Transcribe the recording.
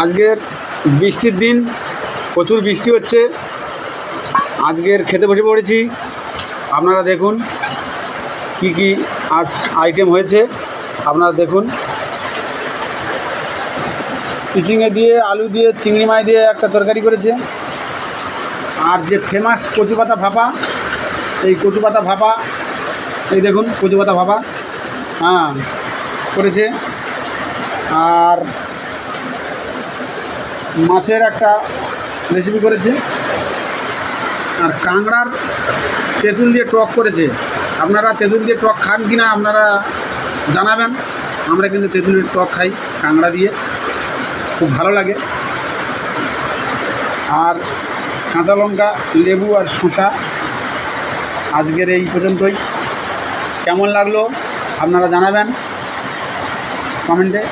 আজকের বৃষ্টির দিন, প্রচুর বৃষ্টি হচ্ছে। আজকের খেতে বসে পড়েছি। আপনারা দেখুন কি কি আজ আইটেম হয়েছে, আপনারা দেখুন। চিচিঙে দিয়ে, আলু দিয়ে, চিংড়ি মাছ দিয়ে একটা তরকারি করেছে। আর যে ফেমাস কচু পাতা ভাপা, এই কচু পাতা ভাপা, এই দেখুন কচু পাতা ভাপা করেছে। আর মাছের একটা রেসিপি করেছে। আর কাঁকড়ার তেঁতুল দিয়ে টক করেছে। আপনারা তেঁতুল দিয়ে টক খান কি না আপনারা জানাবেন। আমরা কিন্তু তেঁতুলের টক খাই কাঁকড়া দিয়ে, খুব ভালো লাগে। আর কাঁচা লঙ্কা, লেবু আর শসা। আজকের এই পর্যন্তই। কেমন লাগলো আপনারা জানাবেন কমেন্টে।